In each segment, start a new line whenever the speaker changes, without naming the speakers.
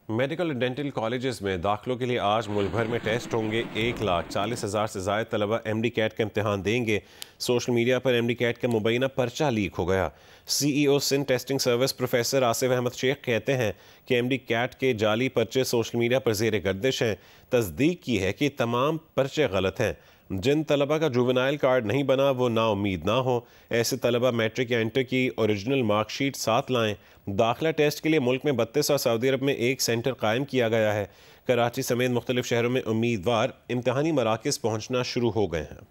Medical और dental colleges में दाखिलों के लिए आज मुल्क भर में टेस्ट होंगे। 1,40,000 से ज़ायद तलबा MD कैट का इम्तहान देंगे। सोशल मीडिया पर MD कैट का मुबैना पर्चा लीक हो गया। CEO Sindh testing service professor Asif Ahmed Sheikh कहते हैं कि MD कैट के जाली पर्चे सोशल मीडिया पर ज़ेर गर्दिश हैं। तस्दीक की है कि तमाम पर्चे गलत हैं। जिन तलबा का जुवेनाइल कार्ड नहीं बना वो नाउमीद ना हो। ऐसे तलबा मैट्रिक या इंटर की ओरिजिनल मार्कशीट साथ लाएं। दाखिला टेस्ट के लिए मुल्क में 32 और सऊदी अरब में एक सेंटर कायम किया गया है। कराची समेत मुख्तलिफ शहरों में उम्मीदवार इम्तहानी मराकज़ पहुँचना शुरू हो गए हैं।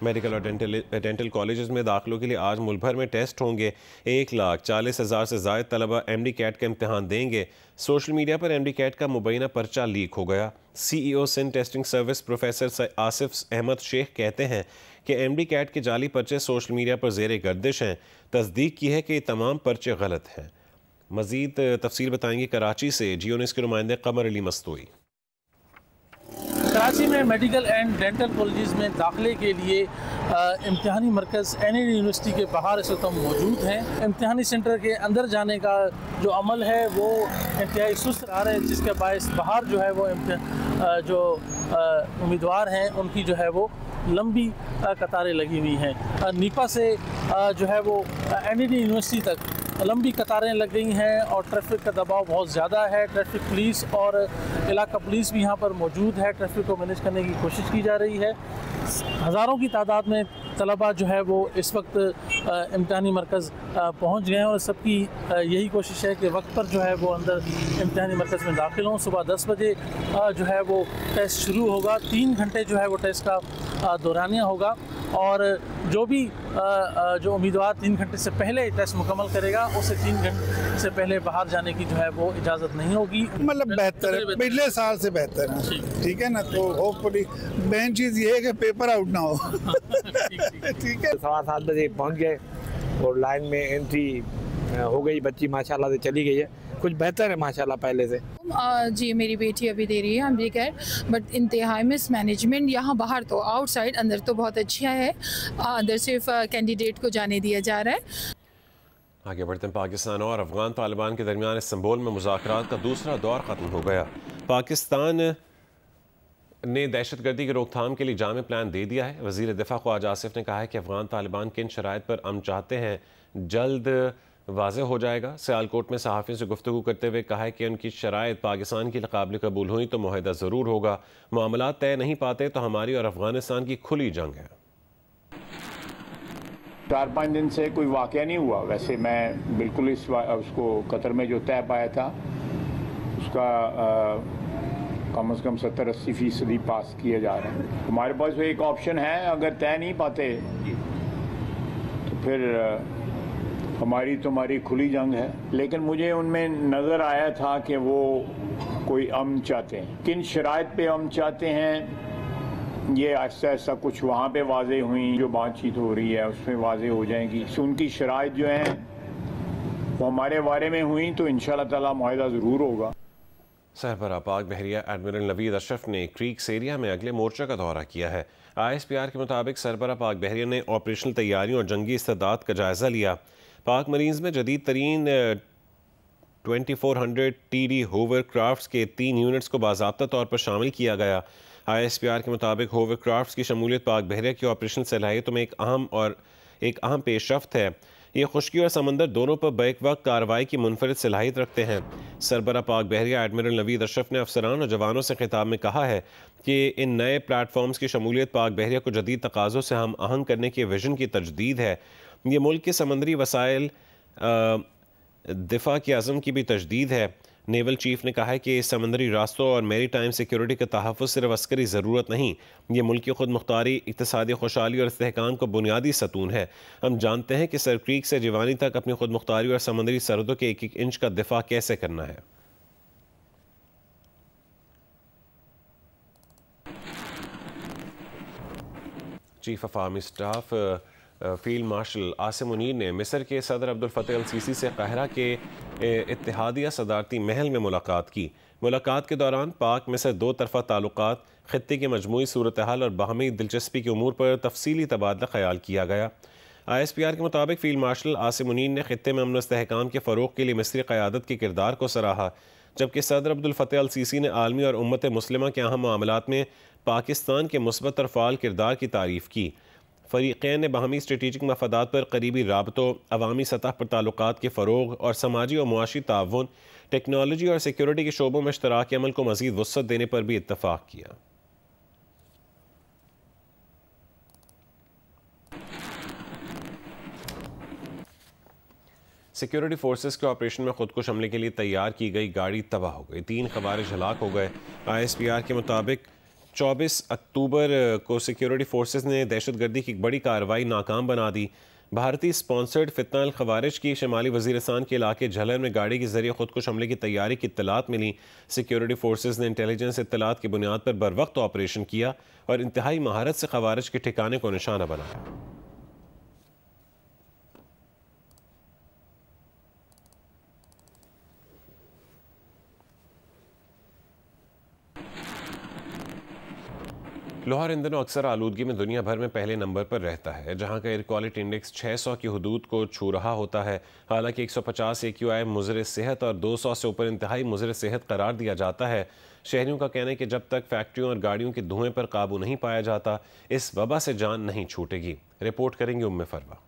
मेडिकल और डेंटल कॉलेजेस में दाखिलों के लिए आज मुल्क भर में टेस्ट होंगे। 1,40,000 से ज़ायद तलबा MD कैट का इम्तहान देंगे। सोशल मीडिया पर MD कैट का मुबैना पर्चा लीक हो गया। CEO Sindh testing service professor Asif Ahmed Sheikh कहते हैं कि MD कैट के जाली पर्चे सोशल मीडिया पर ज़ेर गर्दिश हैं। तस्दीक की है कि ये तमाम पर्चे गलत हैं। मज़ीद तफसील बताएंगे कराची से जियो न्यूज़ के नुमाइंदे कमर अली मस्तूई।
कराची में मेडिकल एंड डेंटल कॉलेजेस में दाखिले के लिए इम्तिहानी मरकज़ NAD यूनिवर्सिटी के बाहर इस वक्त हम मौजूद हैं। इम्तिहानी सेंटर के अंदर जाने का जो अमल है वो इंतहाई सुस्त रहा है, जिसके बायस बाहर जो है वो जो उम्मीदवार हैं उनकी जो है वो लंबी कतारें लगी हुई हैं। नीपा से जो है वो NAD यूनिवर्सिटी तक लंबी कतारें लग गई हैं और ट्रैफिक का दबाव बहुत ज़्यादा है। ट्रैफिक पुलिस और इलाका पुलिस भी यहाँ पर मौजूद है। ट्रैफिक को मैनेज करने की कोशिश की जा रही है। हज़ारों की तादाद में तलबा जो है वो इस वक्त इम्तिहानी मरकज़ पहुँच गए हैं और सबकी यही कोशिश है कि वक्त पर जो है वो अंदर इम्तिहानी मरकज़ में दाखिल हों। सुबह 10 बजे जो है वो टेस्ट शुरू होगा। 3 घंटे जो है वो टेस्ट का दौरानिया होगा और जो भी जो उम्मीदवार 3 घंटे से पहले टेस्ट मुकम्मल करेगा उसे 3 घंटे से पहले बाहर जाने की जो है वो इजाज़त नहीं होगी।
मतलब बेहतर है, पिछले साल से बेहतर है। ठीक है ना, तो होपफुली मेन चीज़ ये है कि पेपर आउट ना हो। ठीक है।
7:15 बजे पहुंच गए और लाइन में एंट्री हो गई। बच्ची माशाल्लाह से चली गई है। कुछ बेहतर है माशाल्लाह पहले से।
जी मेरी बेटी अभी दे रही है MD कैट, बट इंतहाई मिस मैनेजमेंट यहाँ बाहर तो आउटसाइड, अंदर तो बहुत अच्छा है। अंदर सिर्फ कैंडिडेट को जाने दिया जा रहा है।
आगे बढ़ते हैं। पाकिस्तान और अफगान तालिबान के दरमियान इस्तांबुल में मुज़ाकरात का दूसरा दौर ख़त्म हो गया। पाकिस्तान ने दहशतगर्दी की रोकथाम के लिए जामे प्लान दे दिया है। वज़ीर दिफा ख्वाजा आसिफ ने कहा है कि अफगान तालिबान किन शराइत पर अमन चाहते हैं जल्द वाज़ेह हो जाएगा। सियालकोट में सहाफ़ियों से गुफ्तगू करते हुए कहा है कि उनकी शराइत पाकिस्तान की काबिल कबूल हुई तो मुआहदा ज़रूर होगा। मामलात तय नहीं पाते तो हमारी और अफगानिस्तान की खुली जंग है।
4-5 दिन से कोई वाक़या नहीं हुआ। वैसे मैं बिल्कुल उसको कतर में जो तय पाया था उसका कम से कम 70-80% पास किए जा रहे हैं। हमारे पास तो एक ऑप्शन है, अगर तय नहीं पाते तो फिर हमारी तुम्हारी खुली जंग है। लेकिन मुझे उनमें नज़र आया था कि वो कोई अमन चाहते हैं। किन शराइत पे अमन चाहते हैं ये ऐसा ऐसा कुछ वहाँ पे वाज़ेह हुई। जो बातचीत हो रही है उसमें वाज़ेह हो जाएगी। उनकी शराइत जो हैं वो हमारे बारे में हुई तो इंशाअल्लाह ताला मुआहदा ज़रूर होगा।
सरबराह पाक बहरिया एडमिरल नवीद अशरफ ने क्रीक्स एरिया में अगले मोर्चा का दौरा किया है। ISPR के मुताबिक सरबराह पाक बहरिया ने ऑपरेशनल तैयारियों और जंगी इस्तेदाद का जायज़ा लिया। पाक मरीज़ में जदीद तरीन 2400 TD होवर क्राफ्ट्स के 3 यूनिट्स को बाज़ाब्ता तौर पर शामिल किया गया। ISPR के मुताबिक होवर क्राफ्ट्स की शमूलियत पाक बहरिया की ऑपरेशनल सलाहियतों में एक अहम पेशरफ्त है। ये खुश्की और समंदर दोनों पर बैक वक्त कार्रवाई की मुनफरिद सलाहियत रखते हैं। सरबराह पाक बहरिया एडमिरल नवीद अशरफ ने अफसरान और जवानों से खिताब में कहा है कि इन नए प्लेटफॉर्म्स की शमूलियत पाक बहरिया को जदीद तकाज़ों से हम आहंग करने के विजन की तजदीद है। ये मुल्क के समंदरी वसाइल दिफा के अज़म की भी तजदीद है। नेवल चीफ ने कहा है कि समंदरी रास्तों और मेरी टाइम सिक्योरिटी का तहफ़्फ़ुज़ सिर्फ अस्करी ज़रूरत नहीं, ये मुल्क की खुद मुख्तारी, इक़्तिसादी खुशहाली और इस्तेहकाम का बुनियादी सतून है। हम जानते हैं कि सर क्रीक से जिवानी तक अपनी खुद मुख्तारी और समंदरी सरहदों के 1-1 इंच का दिफा कैसे करना है। Chief of army staff field marshal Asim Munir ने मिस्र के सदर अब्दुल फतेह अल सीसी से काहिरा के इत्तेहादिया सदारती महल में मुलाकात की। मुलाकात के दौरान पाक में से दो तरफा ताल्लुकात, खित्ते की मजमूई सूरत हाल और बाहमी दिलचस्पी के उमूर पर तफसीली तबादला ख्याल किया गया। ISPR के मुताबिक फील्ड मार्शल आसिम मुनीर ने खित्ते में अमन व इस्तेहकाम के फ़रोग़ के लिए मिस्री क़यादत के किरदार को सराहा, जबकि सदर अब्दुल फ़त्तह अल सीसी ने आलमी और उम्मत मुस्लिमा के अहम मामलात में पाकिस्तान के मुस्बत और फ़ाल किरदार की तारीफ़ की। फ़रीक़ैन ने बाहमी स्ट्रेटेजिक मफादात पर करीबी राबतों, अवामी सतह पर ताल्लुकात के फ़रोग़ और समाजी और मुआशी ताउन, टेक्नोलॉजी और सिक्योरिटी के शोबों में इश्तराकी अमल को मज़ीद वुसअत देने पर भी इत्तफ़ाक़ किया। सिक्योरिटी फोर्सेस के ऑपरेशन में खुदकुश हमले के लिए तैयार की गई गाड़ी तबाह हो गई, 3 खवारिज हलाक हो गए। ISPR के मुताबिक 24 अक्टूबर को सिक्योरिटी फोर्सेस ने दहशतगर्दी की बड़ी कार्रवाई नाकाम बना दी। भारतीय स्पॉन्सर्ड फितना अल खवारिज की शिमाली वज़ीरिस्तान के इलाके झलर में गाड़ी के जरिए खुदकुश हमले की तैयारी की इत्तलात मिली। सिक्योरिटी फोर्सेस ने इंटेलिजेंस इत्तलात की बुनियाद पर बर वक्त ऑपरेशन किया और इंतहाई महारत से खवारिज के ठिकाने को निशाना बनाया। लाहौर इन दिनों अक्सर आलूदगी में दुनिया भर में पहले नंबर पर रहता है, जहां का एयर क्वालिटी इंडेक्स 600 की हदूद को छू रहा होता है। हालांकि 150 AQI मुज़र सेहत और 200 से ऊपर इंतहाई मुज़र सेहत करार दिया जाता है। शहरियों का कहना है कि जब तक फैक्ट्रियों और गाड़ियों के धुएं पर काबू नहीं पाया जाता, इस वबा से जान नहीं छूटेगी। रिपोर्ट करेंगे उम्मे फरवा।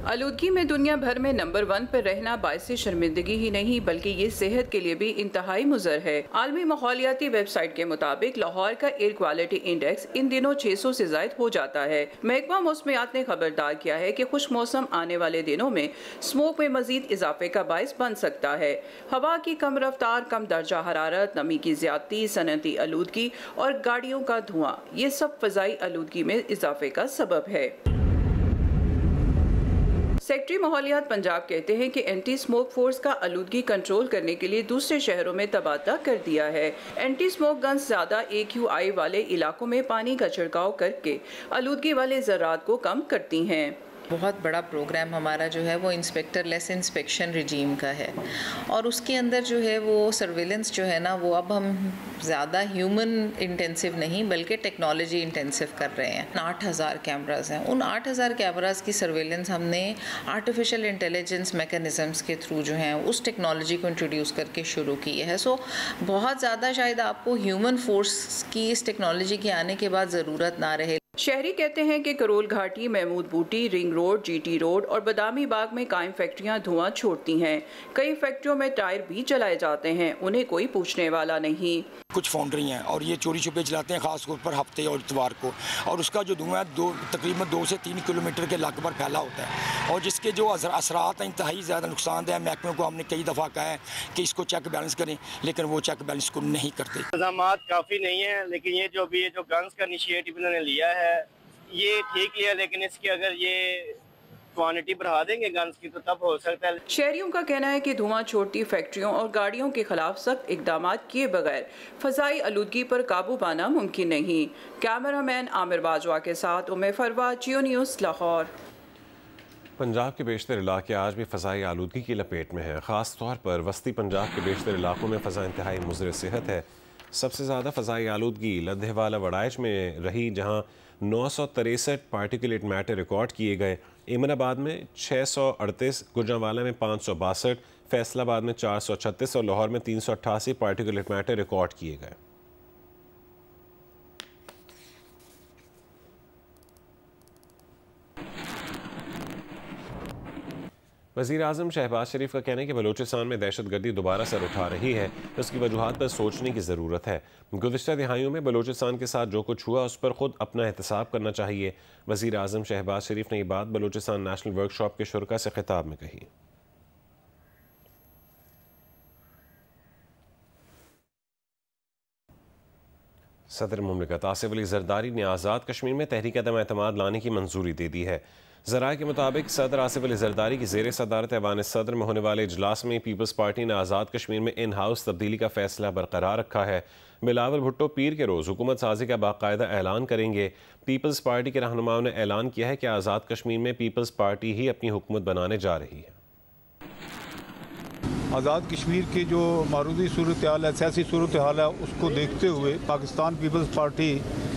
आलूदगी में दुनिया भर में नंबर 1 पर रहना बाइस शर्मिंदगी ही नहीं बल्कि ये सेहत के लिए भी इंतहाई मुज़र है। आलमी माहौलियाती वेबसाइट के मुताबिक लाहौर का एयर क्वालिटी इंडेक्स इन दिनों 600 से ज़ायद हो जाता है। महकमा मौसमियात ने खबरदार किया है कि खुश मौसम आने वाले दिनों में स्मोक में मजीद इजाफे का बाइस बन सकता है। हवा की कम रफ्तार, कम दर्जा हरारत, नमी की ज्यादती, सनती आलूदगी और गाड़ियों का धुआं, ये सब फ़ज़ाई आलूदगी में इजाफे का सबब है। सेक्रेटरी माहौलियात पंजाब कहते हैं कि एंटी स्मोक फोर्स का आलूदगी कंट्रोल करने के लिए दूसरे शहरों में तबादला कर दिया है। एंटी स्मोक गन्स ज़्यादा AQI वाले इलाकों में पानी का छिड़काव करके आलूदगी वाले ज़रात को कम करती हैं।
बहुत बड़ा प्रोग्राम हमारा जो है वो इंस्पेक्टर लेस इंस्पेक्शन रिजीम का है और उसके अंदर जो है वो सर्विलेंस जो है ना वो अब हम ज़्यादा ह्यूमन इंटेंसिव नहीं बल्कि टेक्नोलॉजी इंटेंसिव कर रहे हैं। 8000 कैमरास हैं, उन 8000 कैमरास की सर्विलेंस हमने आर्टिफिशियल इंटेलिजेंस मैकेनिज़म्स के थ्रू जो हैं उस टेक्नोलॉजी को इंट्रोड्यूस करके शुरू की है। सो बहुत ज़्यादा शायद आपको ह्यूमन फोर्स की इस टेक्नोलॉजी के आने के बाद ज़रूरत ना रहे।
शहरी कहते हैं कि करोल घाटी, महमूद बूटी, रिंग रोड, GT रोड और बदामी बाग में कायम फैक्ट्रियां धुआं छोड़ती हैं। कई फैक्ट्रियों में टायर भी जलाए जाते हैं, उन्हें कोई पूछने वाला नहीं।
कुछ फाउंड्री हैं और ये चोरी छुपे चलाते हैं, खास तौर पर हफ्ते और इतवार को, और उसका जो धुआं तकरीबन 2 से 3 किलोमीटर के लगभग फैला होता है और जिसके जो असरात हैं इंतहाई ज़्यादा नुकसानदेह। महकमे को हमने कई दफ़ा कहा है कि इसको चेक बैलेंस करें, लेकिन वो चेक बैलेंस को नहीं करते।
इंतज़ामात काफ़ी नहीं है, लेकिन ये जो गन्स का इनिशिएटिव इन्होंने लिया है ये ठीक लिया, लेकिन इसकी अगर ये क्वांटिटी बढ़ा देंगे गन्स की तो तब हो सकता है।
शहरियों का कहना है कि धुआं छोड़ती फैक्ट्रियों और गाड़ियों के खिलाफ सख्त इकदाम किए बगैर फ़ज़ाई आलूदगी पर काबू पाना मुमकिन नहीं। कैमरामैन आमिर बाजवा के साथ उम्मे फरवा, जियो न्यूज़, लाहौर।
पंजाब के बेशतर इलाके आज भी फ़ज़ाई आलूदगी की लपेट में है। ख़ास तौर पर वस्ती पंजाब के बेशतर इलाकों में फ़ज़ा इंतहाई मुज़र सेहत है। सबसे ज़्यादा फ़ज़ाई आलूदगी लद्धेवाला वड़ाइच में रही, जहाँ 963 पार्टिकुलेट मैटर रिकॉर्ड किए गए। एमनाबाद में 638, गुजरांवाला में 562, फैसलाबाद में 436 और लाहौर में 388 पार्टिकुलेट मैटर रिकॉर्ड किए गए। वज़ीर आज़म शहबाज शरीफ का कहना है कि बलूचिस्तान में दहशतगर्दी दोबारा सर उठा रही है, उसकी वजूहात पर सोचने की ज़रूरत है। गुज़िश्ता दिहाइयों में बलूचिस्तान के साथ जो कुछ हुआ उस पर ख़ुद अपना एहतसाब करना चाहिए। वज़ीर आज़म शहबाज शरीफ ने ये बात बलूचिस्तान नेशनल वर्कशॉप के शुरका से खिताब में कही। सदर मुमलिकत आसिफ अली जरदारी ने आज़ाद कश्मीर में तहरीक अदम एतमाद लाने की मंजूरी दे दी है। ज़राए के मुताबिक सदर आसिफ अली जरदारी की ज़ेर सदारत ऐवान सदर में होने वाले इजलास में पीपल्स पार्टी ने आज़ाद कश्मीर में इन हाउस तब्दीली का फैसला बरकरार रखा है। बिलावल भुट्टो पीर के रोज़ हुकूमत साजी का बाकायदा ऐलान करेंगे। पीपल्स पार्टी के रहनुमाओं ने ऐलान किया है कि आज़ाद कश्मीर में पीपल्स पार्टी ही अपनी हुकूमत बनाने जा रही है।
आज़ाद कश्मीर की जो मारूदी सूरत हाल है, सियासी सूरत हाल है, उसको देखते हुए पाकिस्तान पीपल्स पार्टी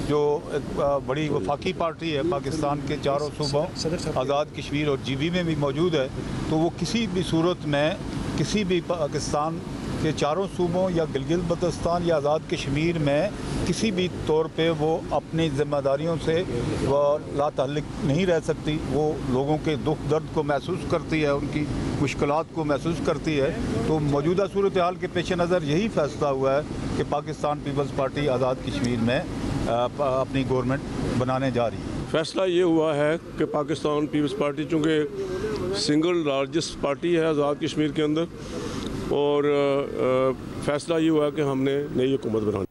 जो एक बड़ी वफाकी पार्टी है, पाकिस्तान के चारों सूबों आज़ाद कश्मीर और GB में भी मौजूद है, तो वो किसी भी सूरत में किसी भी पाकिस्तान के चारों सूबों या गिलगित बल्तिस्तान या आज़ाद कश्मीर में किसी भी तौर पे वो अपनी ज़िम्मेदारियों से वो लाताल्लुक़ नहीं रह सकती। वो लोगों के दुख दर्द को महसूस करती है, उनकी मुश्किलात को महसूस करती है। तो मौजूदा सूरत हाल के पेश नज़र यही फैसला हुआ है कि पाकिस्तान पीपल्स पार्टी आज़ाद कश्मीर में अपनी गवर्नमेंट बनाने जा रही है।
फैसला ये हुआ है कि पाकिस्तान पीपल्स पार्टी चूँकि सिंगल लार्जेस्ट पार्टी है आज़ाद कश्मीर के अंदर, और फैसला ये हुआ कि हमने नई हुकूमत बनानी।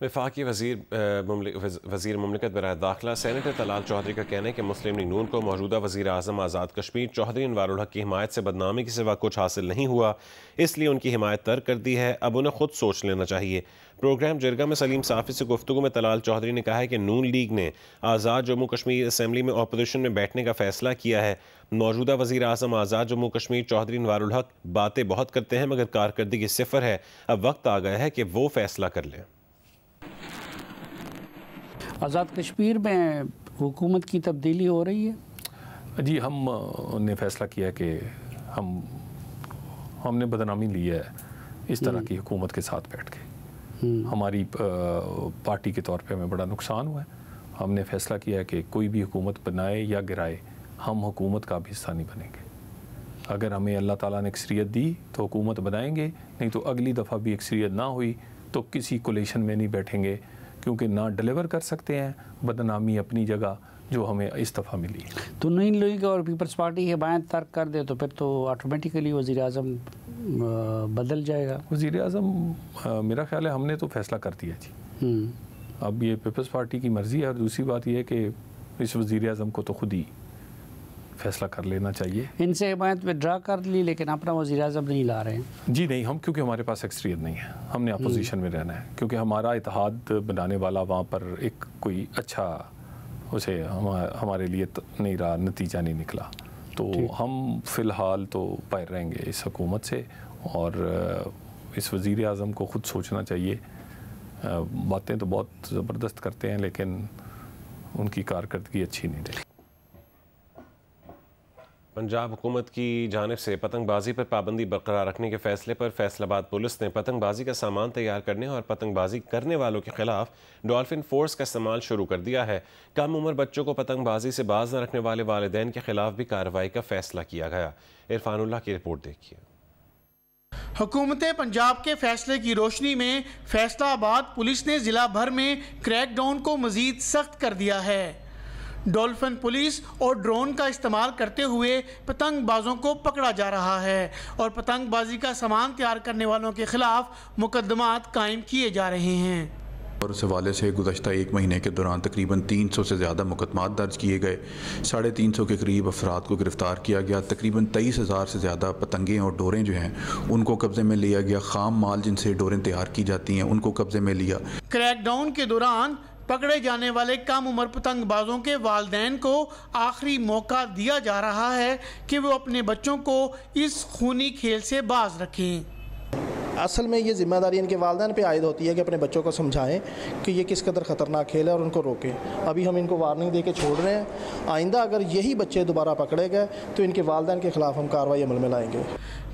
वफाकी वज़ीर मुमलिकत बराए दाखिला सेनेटर तलाल चौधरी का कहना है कि मुस्लिम लीग नून को मौजूदा वज़ीर आज़म आज़ाद कश्मीर चौधरी अनवारुल हक की हिमायत से बदनामी के सिवा कुछ हासिल नहीं हुआ, इसलिए उनकी हिमायत तर्क कर दी है। अब उन्हें खुद सोच लेना चाहिए। प्रोग्राम जिरगा में सलीम साफ़ी से गुफ्तगू में तलाल चौधरी ने कहा है कि नून लीग ने आज़ाद जम्मू कश्मीर असम्बली में अपोजिशन में बैठने का फ़ैसला किया है। मौजूदा वज़ीर आज़म आज़ाद जम्मू कश्मीर चौधरी अनवारुल हक बातें बहुत करते हैं मगर कारकर्दगी सिफर है। अब वक्त आ गया है कि वो फ़ैसला कर लें।
आज़ाद कश्मीर में हुकूमत की तब्दीली हो रही है
जी। हमने फ़ैसला किया कि हमने बदनामी ली है इस तरह की हुकूमत के साथ बैठ के। हमारी पार्टी के तौर पे हमें बड़ा नुकसान हुआ है। हमने फ़ैसला किया है कि कोई भी हुकूमत बनाए या गिराए, हम हुकूमत का भी हिस्सा नहीं बनेंगे। अगर हमें अल्लाह ताला ने अक्सरियत दी तो हुकूमत बनाएंगे, नहीं तो अगली दफ़ा भी अक्सरियत ना हुई तो किसी कोलिशन में नहीं बैठेंगे, क्योंकि ना डिलीवर कर सकते हैं। बदनामी अपनी जगह जो हमें इस दफ़ा मिली।
तो नई लीग और पीपल्स पार्टी के बायन तर्क कर दे तो फिर तो ऑटोमेटिकली वज़ीर आज़म बदल जाएगा।
वज़ीर आज़म मेरा ख्याल है हमने तो फैसला कर दिया जी। अब ये पीपल्स पार्टी की मर्ज़ी है। और दूसरी बात यह है कि इस वज़ीर आज़म को तो खुद ही फैसला कर लेना चाहिए।
इनसे हिमायत विड्रा कर ली लेकिन अपना वज़ीर आज़म नहीं ला रहे हैं
जी। नहीं, हम क्योंकि हमारे पास एक्सपीरियंस नहीं है, हमने अपोजिशन में रहना है, क्योंकि हमारा इत्तेहाद बनाने वाला वहाँ पर एक कोई अच्छा उसे हमारे लिए नहीं रहा, नतीजा नहीं निकला। तो हम फ़िलहाल तो बाहर रहेंगे इस हुकूमत से। और इस वज़ीर आज़म को ख़ुद सोचना चाहिए। बातें तो बहुत ज़बरदस्त करते हैं लेकिन उनकी कारकर्दगी अच्छी नहीं रही।
पंजाब हुकूमत की जानिब से पतंगबाजी पर पाबंदी बरकरार रखने के फैसले पर फैसलाबाद पुलिस ने पतंगबाजी का सामान तैयार करने और पतंगबाजी करने वालों के खिलाफ डॉल्फिन फोर्स का इस्तेमाल शुरू कर दिया है। कम उम्र बच्चों को पतंगबाजी से बाज न रखने वाले वालिदैन के खिलाफ भी कार्रवाई का फैसला किया गया। इरफानुल्लाह की रिपोर्ट देखिए।
हुकूमत पंजाब के फैसले की रोशनी में फैसलाबाद पुलिस ने जिला भर में क्रैकडाउन को मजीद सख्त कर दिया है। डॉल्फिन पुलिस और ड्रोन का इस्तेमाल करते हुए पतंगबाजों को पकड़ा जा रहा है और पतंगबाजी का सामान तैयार करने वालों के खिलाफ मुकदमात कायम किए जा रहे हैं।
और उस हवाले से गुज़श्ता एक महीने के दौरान तकरीबन 300 से ज़्यादा मुकदमात दर्ज किए गए। 350 के करीब अफराद को गिरफ़्तार किया गया। तकरीबन 23,000 से ज़्यादा पतंगें और डोरें जो हैं उनको कब्ज़े में लिया गया। ख़ाम माल जिनसे डोरें तैयार की जाती हैं उनको कब्ज़े में लिया।
क्रैकडाउन के दौरान पकड़े जाने वाले कम उम्र पतंगबाजों के वालिदैन को आखिरी मौका दिया जा रहा है कि वो अपने बच्चों को इस खूनी खेल से बाज रखें।
असल में ये जिम्मेदारी इनके वालिदैन पे आयद होती है कि अपने बच्चों को समझाएं कि ये किस कदर ख़तरनाक खेल है और उनको रोकें। अभी हम इनको वार्निंग दे के छोड़ रहे हैं। आइंदा अगर यही बच्चे दोबारा पकड़े गए तो इनके वालिदैन के ख़िलाफ़ हम कार्रवाई अमल में लाएंगे।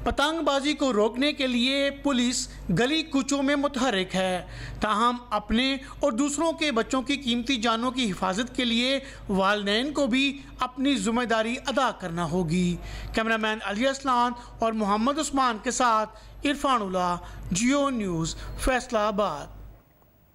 पतंगबाजी को रोकने के लिए पुलिस गली कूचों में मुतहरिक है, ताहम अपने और दूसरों के बच्चों की कीमती जानों की हिफाजत के लिए वालिदैन को भी अपनी जिम्मेदारी अदा करना होगी। कैमरामैन अली असलान और मोहम्मद उस्मान के साथ इरफानुल्लाह, जियो न्यूज़, फैसलाबाद।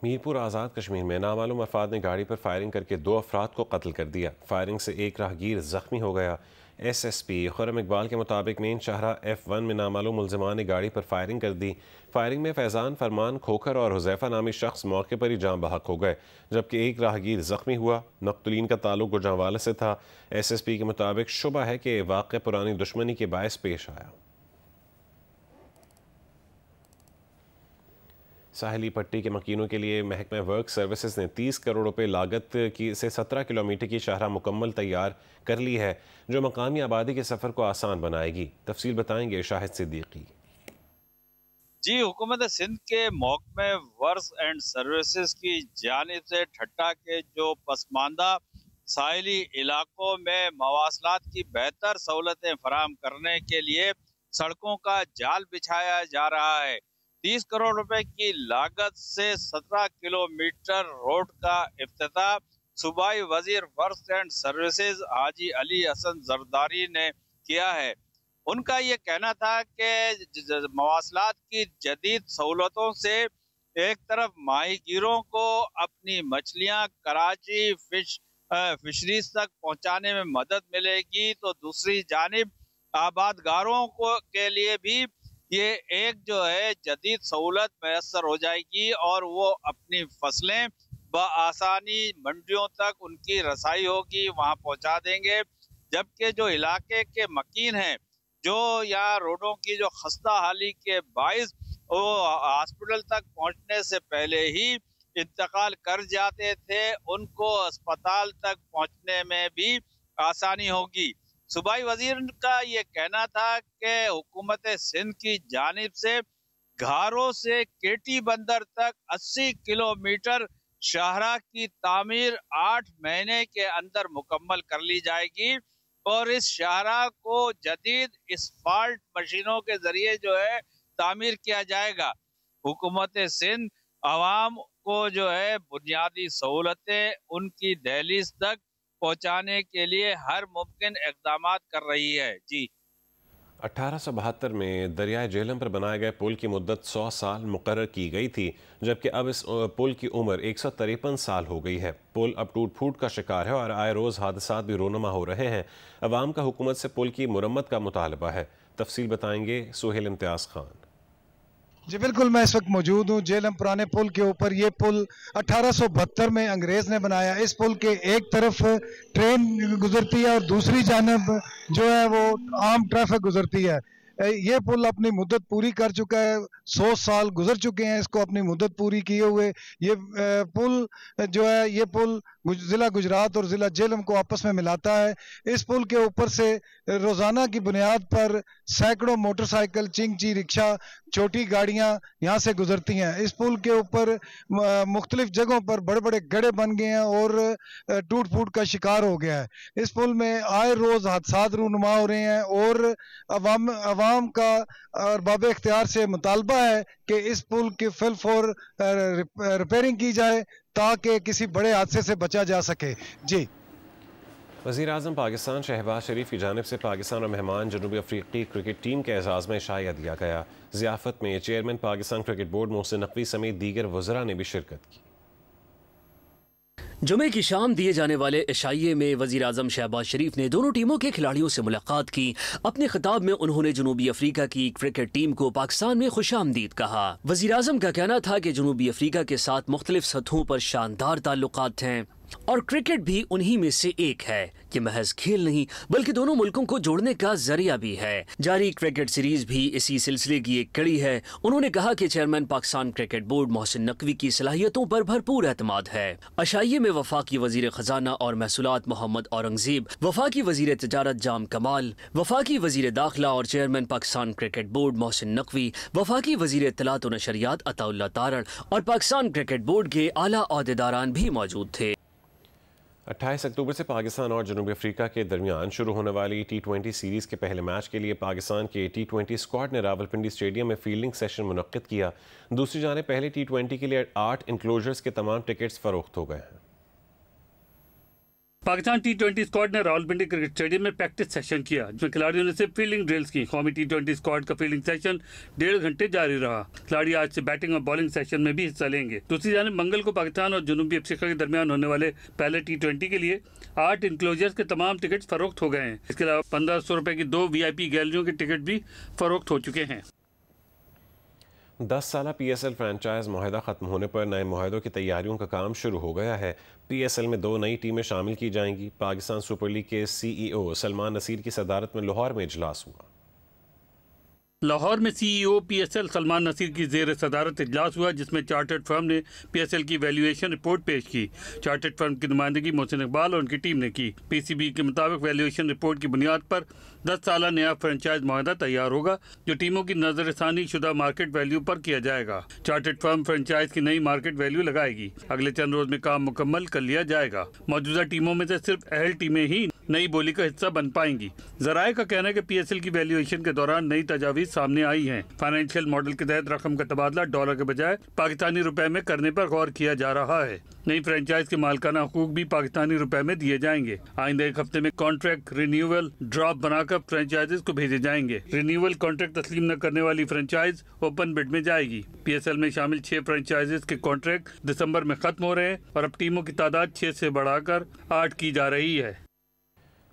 मीरपुर आज़ाद कश्मीर में नामालूम अफराद ने गाड़ी पर फायरिंग करके 2 अफराद को कत्ल कर दिया। फायरिंग से एक राहगीर ज़ख्मी हो गया। SSP खुर्रम इकबाल के मुताबिक मेन शाहरा F1 में नामालूम मुलज़िमान ने गाड़ी पर फायरिंग कर दी। फायरिंग में फैज़ान, फरमान, खोखर और हुज़ैफ़ा नामी शख्स मौके पर ही जान बहक हो गए, जबकि एक राहगीर ज़ख्मी हुआ। नक्तुलीन का ताल्लुक गुजरांवाला से था। SSP के मुताबिक शुबा है कि वाक़या पुरानी दुश्मनी के बायस पेश आया। साहिली पट्टी के मकीनों के लिए महकमा वर्क सर्विसेज ने 30 करोड़ रुपए लागत की से 17 किलोमीटर की शाहराह मुकम्मल तैयार कर ली है, जो मकामी आबादी के सफ़र को आसान बनाएगी। तफसील बताएंगे शाहिद सिद्दीकी।
जी, हुकूमत सिंध के महकमे वर्क एंड सर्विसेज की जानिब से ठट्टा के जो पसमानदा साहिली इलाकों में मवासलात की बेहतर सहूलतें फराहम करने के लिए सड़कों का जाल बिछाया जा रहा है। 30 करोड़ रुपए की लागत से 17 किलोमीटर रोड का इफ्तिताह सूबाई वजीर work and services Haji Ali Hasan Zardari ने किया है। उनका ये कहना था कि मवासलात की जदीद सहूलतों से एक तरफ माहीगीरों को अपनी मछलियां कराची फिशरीज तक पहुंचाने में मदद मिलेगी, तो दूसरी जानिब आबादगारों को के लिए भी ये एक जो है जदीद सहूलत मैसर हो जाएगी और वो अपनी फसलें बआसानी मंडियों तक उनकी रसाई होगी, वहाँ पहुँचा देंगे। जबकि जो इलाके के मकीन हैं, जो यहाँ रोडों की जो खस्ता हाली के बाइस वो हॉस्पिटल तक पहुँचने से पहले ही इंतकाल कर जाते थे, उनको अस्पताल तक पहुँचने में भी आसानी होगी। सूबाई वजीर का ये कहना था कि हुकूमत सिंध की जानिब से घारों से केटी बंदर तक 80 किलोमीटर शाहराह की तामीर 8 महीने के अंदर मुकम्मल कर ली जाएगी और इस शाहराह को जदीद इस्फाल्ट मशीनों के जरिए जो है तामीर किया जाएगा। हुकूमत सिंध आवाम को जो है बुनियादी सहूलतें उनकी दहलीज तक पहुंचाने के लिए हर मुमकिन इक़दामात कर रही है। जी,
1872 में दरियाए झेलम पर बनाए गए पुल की मुद्दत 100 साल मुकर्रर की गई थी, जबकि अब इस पुल की उम्र 153 साल हो गई है। पुल अब टूट फूट का शिकार है और आए रोज़ हादसात भी रोनमा हो रहे हैं। अवाम का हुकूमत से पुल की मुरम्मत का मुतालबा है। तफसील बताएंगे सुहेल इम्तियाज़ खान।
जी बिल्कुल, मैं इस वक्त मौजूद हूँ झेलम पुराने पुल के ऊपर। ये पुल 1872 में अंग्रेज़ ने बनाया। इस पुल के एक तरफ ट्रेन गुजरती है और दूसरी जानब जो है वो आम ट्रैफिक गुजरती है। ये पुल अपनी मुद्दत पूरी कर चुका है, 100 साल गुजर चुके हैं इसको अपनी मुद्दत पूरी किए हुए। ये पुल जो है ये पुल ज़िला गुजरात और ज़िला झेलम को आपस में मिलाता है। इस पुल के ऊपर से रोज़ाना की बुनियाद पर सैकड़ों मोटरसाइकिल, चिंगची रिक्शा, छोटी गाड़ियां यहाँ से गुजरती हैं। इस पुल के ऊपर मुख्तलिफ जगहों पर बड़े बड़े गड्ढे बन गए हैं और टूट फूट का शिकार हो गया है। इस पुल में आए रोज़ हादसात रूनुमा हो रहे हैं और अवाम का और बाब इख्तियार से मुतालबा है कि इस पुल की फिल फॉर रिपेयरिंग की जाए ताकि किसी बड़े हादसे से बचा जा सके। जी,
वज़ीर आज़म पाकिस्तान शहबाज शरीफ की जानिब से पाकिस्तान और मेहमान जनूबी अफ्रीकी क्रिकेट टीम के एजाज़ में शाया दिया गया। ज़ियाफ़त में chairman Pakistan cricket board Mohsin Naqvi समेत दीगर वज़रा ने भी शिरकत की।
जुमे की शाम दिए जाने वाले इशाइये में वज़ीर आज़म शहबाज शरीफ ने दोनों टीमों के खिलाड़ियों से मुलाकात की। अपने खिताब में उन्होंने जनूबी अफ्रीका की क्रिकेट टीम को पाकिस्तान में खुशामदीद कहा। वज़ीर आज़म का कहना था कि जनूबी अफ्रीका के साथ मुख्तलिफ सतहों पर शानदार ताल्लुकात हैं और क्रिकेट भी उन्हीं में से एक है। ये महज खेल नहीं बल्कि दोनों मुल्कों को जोड़ने का जरिया भी है। जारी क्रिकेट सीरीज भी इसी सिलसिले की एक कड़ी है। उन्होंने कहा कि chairman Pakistan cricket board Mohsin Naqvi की सलाहियतों पर भरपूर एतमाद है। अशाइये में वफाकी वजीर खजाना और महसूलात मोहम्मद औरंगजेब, वफाकी वजीर तजारत जाम कमाल, वफाकी वजीर दाखिला और chairman Pakistan cricket board Mohsin Naqvi, वफाकी वजीर इत्तलात और नशरियात अताउल्लाह तारड़ और पाकिस्तान क्रिकेट बोर्ड के आला अहदेदारान भी मौजूद थे।
28 अक्टूबर से पाकिस्तान और जनूबी अफ्रीका के दरमियान शुरू होने वाली T20 सीरीज़ के पहले मैच के लिए पाकिस्तान के T20 स्क्वाड ने रावलपिंडी स्टेडियम में फील्डिंग सेशन मुनक्किद किया। दूसरी जानिब पहले T20 के लिए 8 इंक्लोजर्स के तमाम टिकट्स फरोख्त हो गए हैं।
पाकिस्तान T20 स्क्वाड ने रावलपिंडी क्रिकेट स्टेडियम में प्रैक्टिस सेशन किया, जिसमें खिलाड़ियों ने सिर्फ फील्डिंग ड्रिल्स की। कौमी T20 स्क्वाड का फील्डिंग सेशन 1.5 घंटे जारी रहा। खिलाड़ी आज से बैटिंग और बॉलिंग सेशन में भी हिस्सा लेंगे। दूसरी जानिब मंगल को पाकिस्तान और जनूबी अफ्रीका के दरमियान होने वाले पहले T20 के लिए 8 इंक्लोजर्स के तमाम टिकट फरोख्त हो गए हैं। इसके अलावा 1500 रुपए की 2 VIP गैलरियों के टिकट भी फरोख्त हो चुके हैं।
10 साला PSL फ्रेंचाइज मुआहदा ख़त्म होने पर नए मुआहदों की तैयारियों का काम शुरू हो गया है। PSL में 2 नई टीमें शामिल की जाएंगी। पाकिस्तान सुपर लीग के CEO सलमान नसीर की सदारत में लाहौर में इजलास हुआ।
लाहौर में CEO PSL सलमान नसीर की ज़ेर सदारत इजलास हुआ, जिसमें चार्टर्ड फर्म ने PSL की वैल्यूएशन रिपोर्ट पेश की। चार्टर्ड फर्म की नुमाइंदगी मोहसिन इकबाल और उनकी टीम ने की। PCB के मुताबिक वैल्यूएशन रिपोर्ट की बुनियाद पर 10 साला नया फ्रेंचाइज मुआहदा तैयार होगा, जो टीमों की नजरसानी शुदा मार्केट वैल्यू पर किया जाएगा। चार्टर्ड फर्म फ्रेंचाइज की नई मार्केट वैल्यू लगाएगी। अगले चंद रोज में काम मुकम्मल कर लिया जाएगा। मौजूदा टीमों में से सिर्फ अहल टीमें ही नई बोली का हिस्सा बन पाएंगी। जराये का कहना है कि PSL की वैल्यूएशन के दौरान नई तजावीज सामने आई हैं। फाइनेंशियल मॉडल के तहत रकम का तबादला डॉलर के बजाय पाकिस्तानी रुपए में करने पर गौर किया जा रहा है। नई फ्रेंचाइज के मालिकाना हुकूक भी पाकिस्तानी रुपए में दिए जाएंगे। आइंदा एक हफ्ते में कॉन्ट्रैक्ट रिन्यूअल ड्राफ्ट बनाकर फ्रेंचाइजेज को भेजे जाएंगे। रिन्यूअल कॉन्ट्रैक्ट तस्लीम न करने वाली फ्रेंचाइज ओपन बिड में जाएगी। PSL में शामिल 6 फ्रेंचाइजेज के कॉन्ट्रैक्ट दिसंबर में खत्म हो रहे हैं और अब टीमों की तादाद 6 से बढ़ाकर 8 की जा रही है।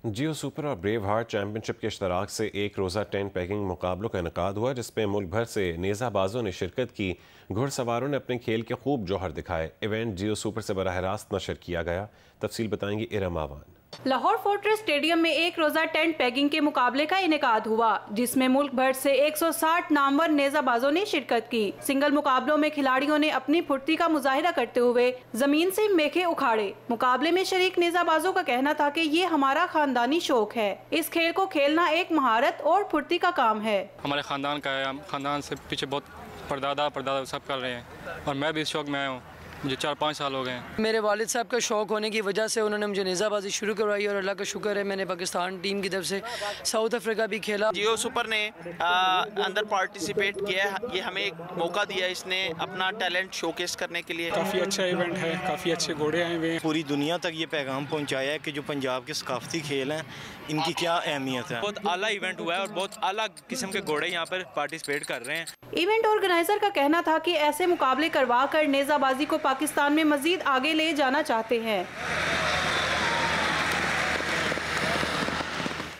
जियो सुपर और ब्रेव हार्ट चैंपियनशिप के इश्तराक से एक रोज़ा टेंट पैकिंग मुकाबलों का इनकाद हुआ, जिसमें मुल्क भर से नेज़ाबाजों ने शिरकत की। घुड़सवारों ने अपने खेल के खूब जौहर दिखाए। इवेंट जियो सुपर से बराह रास्त नशर किया गया। तफसील बताएंगी इरम आवान।
लाहौर फोर्ट्रेस स्टेडियम में एक रोजा टेंट पैकिंग के मुकाबले का इनेकाद हुआ, जिसमें मुल्क भर से 160 नामवर नेजाबाजों ने शिरकत की। सिंगल मुकाबलों में खिलाड़ियों ने अपनी फुर्ती का मुजाहिरा करते हुए जमीन से मेखे उखाड़े। मुकाबले में शरीक नेजाबाजों का कहना था कि ये हमारा खानदानी शौक है। इस खेल को खेलना एक महारत और फुर्ती का काम है।
हमारे खानदान का है, हम खानदान से पीछे बहुत परदादा सब कर रहे हैं और मैं भी इस शौक में आया हूँ। मुझे 4-5 साल हो गए हैं।
मेरे वालिद साहब का शौक़ होने की वजह से उन्होंने मुझे नेज़ाबाजी शुरू करवाई और अल्लाह का शुक्र है मैंने पाकिस्तान टीम की तरफ से साउथ अफ्रीका भी खेला।
जियो सुपर ने अंदर पार्टिसिपेट किया है, ये हमें एक मौका दिया इसने अपना टैलेंट शोकेस करने के लिए।
काफ़ी अच्छा इवेंट है, काफ़ी अच्छे घोड़े आए हुए हैं।
पूरी दुनिया तक ये पैगाम पहुँचाया है कि जो पंजाब के सकाफती खेल हैं इनकी क्या अहमियत है।
बहुत आला इवेंट हुआ है और बहुत आला किस्म के घोड़े यहाँ पर पार्टिसिपेट कर रहे हैं।
इवेंट ऑर्गेनाइजर का कहना था कि ऐसे मुकाबले करवा कर नेज़ाबाजी को पाकिस्तान में मजीद आगे ले जाना चाहते हैं।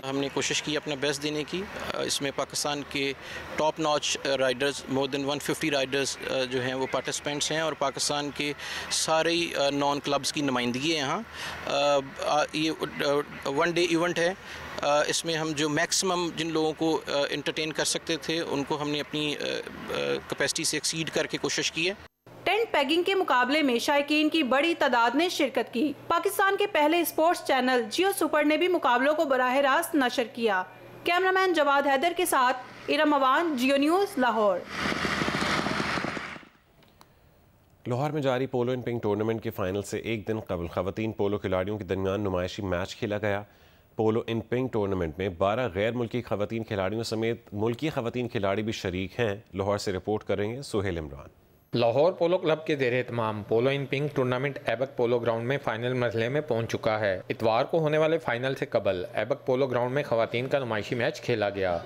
हमने कोशिश की अपना बेस्ट देने की। इसमें पाकिस्तान के top notch Riders, more than 150 Riders जो हैं वो पार्टिसिपेंट्स हैं और पाकिस्तान के सारे नॉन क्लब्स की नुमाइंदगी है यहाँ। ये 1 डे इवेंट है। इसमें हम जो मैक्सिमम जिन लोगों को एंटरटेन कर सकते थे उनको हमने अपनी कैपेसिटी से एक्सीड करके कोशिश की है।
टेंट पैगिंग के मुकाबले में शायकीन की बड़ी तादाद ने शिरकत की। पाकिस्तान के पहले स्पोर्ट्स चैनल जियो सुपर ने भी मुकाबलों को बराह रास्त नशर किया। कैमरामैन जवाद हैदर के साथ इरम अवान, जियो न्यूज़, लाहौर।
लाहौर में जारी पोलो इन पिंक टूर्नामेंट के फाइनल से एक दिन कबल खवातीन पोलो खिलाड़ियों के दरमियान नुमाइशी मैच खेला गया। पोलो इन पिंक टूर्नामेंट में 12 गैर मुल्की खवातीन खिलाड़ियों समेत मुल्की खवातीन खिलाड़ी भी शरीक हैं। लाहौर से रिपोर्ट करेंगे सुहेल इमरान।
लाहौर पोलो क्लब के ज़ेरे एहतमाम polo in pink tournament Aibak polo ground में फाइनल मरहले में पहुंच चुका है। इतवार को होने वाले फाइनल से कबल ऐबक पोलो ग्राउंड में खवातीन का नुमाइशी मैच खेला गया।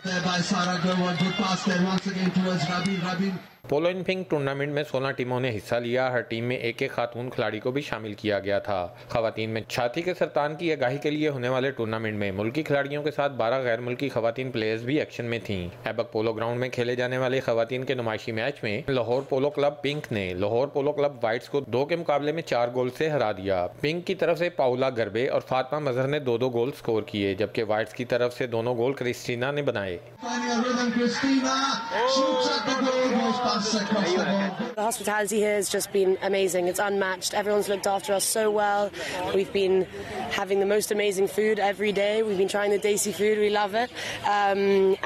पोलो इन पिंक टूर्नामेंट में 16 टीमों ने हिस्सा लिया। हर टीम में एक खातून खिलाड़ी को भी शामिल किया गया था। खवातीन में छाती के सरतान की आगाही के लिए होने वाले टूर्नामेंट में मुल्की खिलाड़ियों के साथ 12 गैर मुल्की खवातीन प्लेयर्स भी एक्शन में थीं। ऐबक पोलो ग्राउंड में खेले जाने वाले खवातीन के नुमाइशी मैच में लाहौर पोलो क्लब पिंक ने लाहौर पोलो क्लब वाइट्स को 2 के मुकाबले में 4 गोल से हरा दिया। पिंक की तरफ से पाउला गरबे और फातिमा मजहर ने 2-2 गोल स्कोर किए, जबकि वाइट्स की तरफ से दोनों गोल क्रिस्टीना ने बनाए।
The hospitality here has just been amazing. It's unmatched. Everyone's looked after us so well. We've been having the most amazing food every day. We've been trying the desi food. We love it.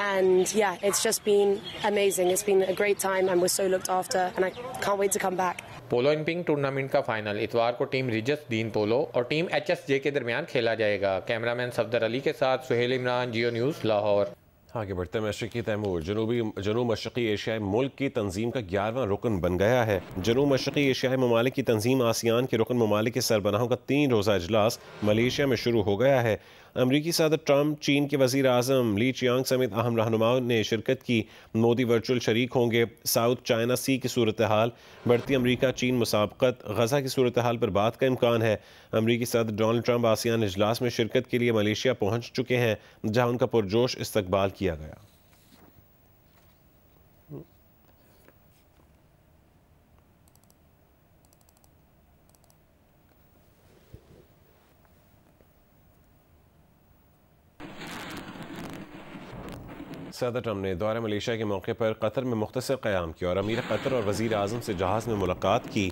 And yeah, it's just been amazing. It's been a great time and we're so looked after and I can't wait to come back.
Polo in pink tournament का final इतवार को team रिजस दीन पोलो और team HSJ के दरमियान खेला जाएगा। Cameraman Safdar Ali के साथ सुहेल इमरान, जियो न्यूज़, लाहौर।
आगे बढ़ते मशरक़ी तैमूर जनूब मशरक़ी एशियाई मुल्क की तंजीम का 11वां रुकन बन गया है। जनूब मशरक़ी एशियाई ममालिक की तंजीम आसियान के रुकन ममालिक के सरबराहों का 3 रोज़ा इजलास मलेशिया में शुरू हो गया है। अमरीकी सदर ट्रंप, चीन के वज़ीर आज़म ली चियांग समेत अहम रहनुमाओं ने शिरकत की। मोदी वर्चुअल शरीक होंगे। साउथ चाइना सी की सूरत हाल, बढ़ती अमरीका चीन मुसाबकत, गज़ा की सूरत हाल पर बात का इम्कान है। अमरीकी सदर डोनाल्ड ट्रंप आसियान इजलास में शिरकत के लिए मलेशिया पहुँच चुके हैं, जहाँ उनका पुरजोश इस्तकबाल किया गया। सदर ट्रम्प ने दौरा मलेशिया के मौके पर कतर में मुख्तसर क़याम किया और अमीर कतर और वज़ीर आज़म से जहाज़ में मुलाकात की।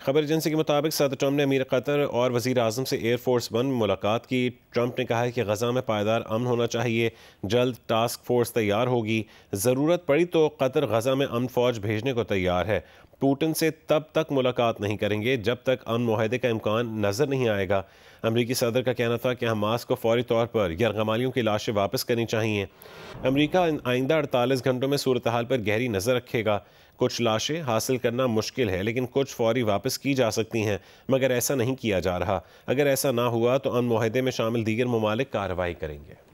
खबर एजेंसी के मुताबिक सदर ट्रम्प ने अमीर कतर और वज़ीर आज़म से एयरफोर्स वन में मुलाकात की। ट्रम्प ने कहा है कि गज़ा में पायदार अमन होना चाहिए, जल्द टास्क फोर्स तैयार होगी, ज़रूरत पड़ी तो कतर गज़ा में अमन फ़ौज भेजने को तैयार है। पुतिन से तब तक मुलाकात नहीं करेंगे जब तक अमन मुआहदे का इम्कान नज़र नहीं आएगा। अमरीकी सदर का कहना था कि हमास को फौरी तौर पर यरगमालियों की लाशें वापस करनी चाहिए। अमरीका आइंदा 48 घंटों में सूरत हाल पर गहरी नज़र रखेगा। कुछ लाशें हासिल करना मुश्किल है, लेकिन कुछ फौरी वापस की जा सकती हैं, मगर ऐसा नहीं किया जा रहा। अगर ऐसा ना हुआ तो अमन मुआहदे में शामिल दीगर ममालिक कार्रवाई करेंगे।